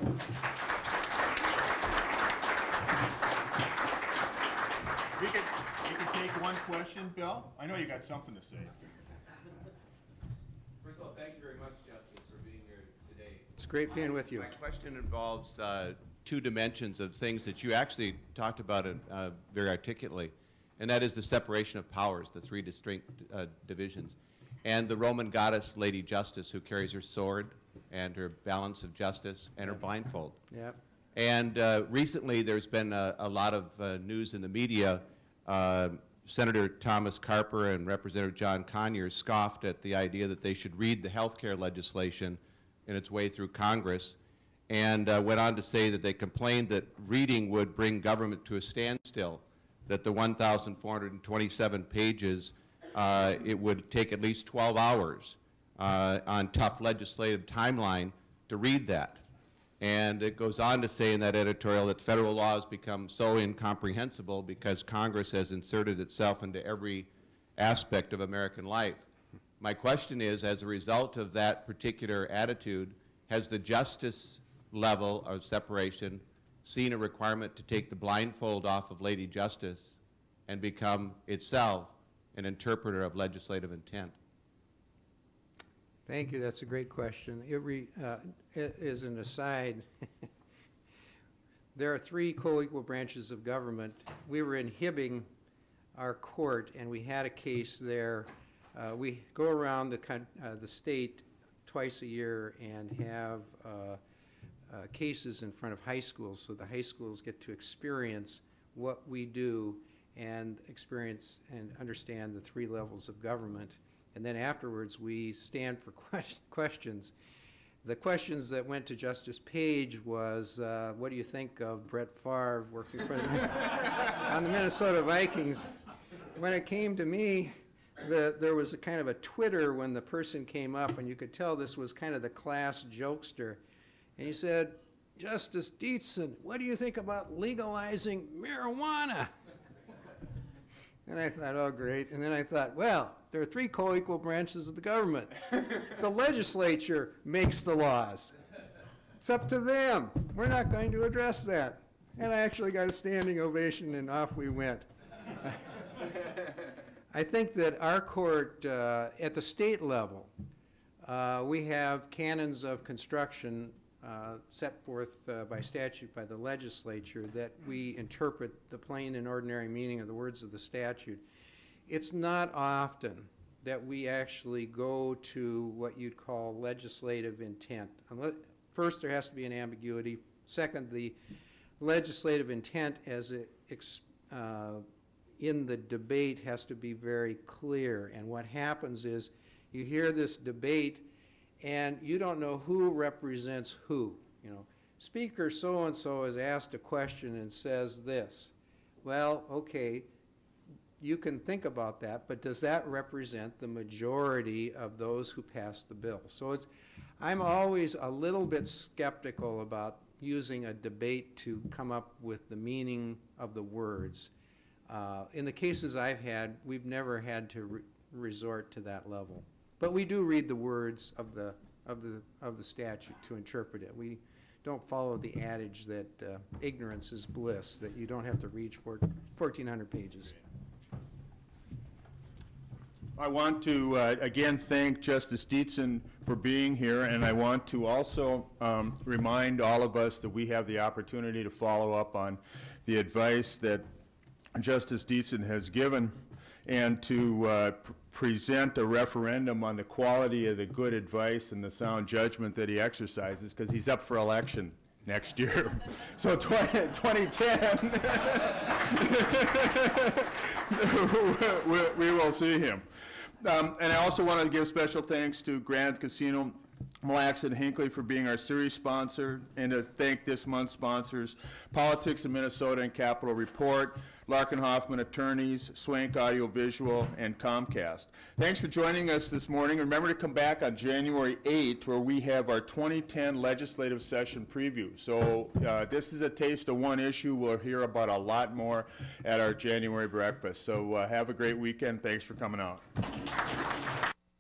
We can take one question, Bill. I know you got something to say. First of all, thank you very much, Justice, for being here today. It's great being with you. My question involves two dimensions of things that you actually talked about very articulately, and that is the separation of powers, the three distinct divisions, and the Roman goddess Lady Justice, who carries her sword and her balance of justice and her blindfold. Yep. And recently there's been a lot of news in the media. Senator Thomas Carper and Representative John Conyers scoffed at the idea that they should read the health care legislation in its way through Congress, and went on to say that they complained that reading would bring government to a standstill, that the 1,427 pages, it would take at least 12 hours on tough legislative timeline to read that. And it goes on to say in that editorial that federal laws become so incomprehensible because Congress has inserted itself into every aspect of American life. My question is, as a result of that particular attitude, has the justice level of separation seen a requirement to take the blindfold off of Lady Justice and become itself an interpreter of legislative intent? Thank you. That's a great question. As an aside, there are three co-equal branches of government. We were in Hibbing, our court, and we had a case there. We go around the state twice a year and have cases in front of high schools, so the high schools get to experience what we do and experience and understand the three levels of government. And then afterwards, we stand for questions. The questions that went to Justice Page was, what do you think of Brett Favre working for on the Minnesota Vikings? When it came to me, there was a kind of a twitter when the person came up, and you could tell this was kind of the class jokester. And he said, Justice Dietzen, what do you think about legalizing marijuana? And I thought, oh, great. And then I thought, well, there are three co-equal branches of the government. The legislature makes the laws. It's up to them. We're not going to address that. And I actually got a standing ovation, and off we went. I think that our court, at the state level, we have canons of construction set forth by statute by the legislature that we interpret the plain and ordinary meaning of the words of the statute. It's not often that we actually go to what you'd call legislative intent. First, there has to be an ambiguity. Second, the legislative intent as it in the debate has to be very clear. And what happens is you hear this debate and you don't know who represents who. You know, Speaker so-and-so has asked a question and says this. Well, okay, you can think about that, but does that represent the majority of those who passed the bill? So I'm always a little bit skeptical about using a debate to come up with the meaning of the words. In the cases I've had, we've never had to resort to that level. But we do read the words of the statute to interpret it. We don't follow the adage that ignorance is bliss, that you don't have to reach for 1,400 pages. I want to again thank Justice Dietzen for being here, and I want to also remind all of us that we have the opportunity to follow up on the advice that Justice Dietzen has given, and to present a referendum on the quality of the good advice and the sound judgment that he exercises, because he's up for election next year. So 2010, we will see him. And I also want to give special thanks to Grand Casino Mille Lacs and Hinckley for being our series sponsor, and to thank this month's sponsors, Politics in Minnesota and Capitol Report, Larkin Hoffman Attorneys, Swank Audiovisual, and Comcast. Thanks for joining us this morning. Remember to come back on January 8th, where we have our 2010 legislative session preview. So this is a taste of one issue. We'll hear about a lot more at our January breakfast. So have a great weekend. Thanks for coming out.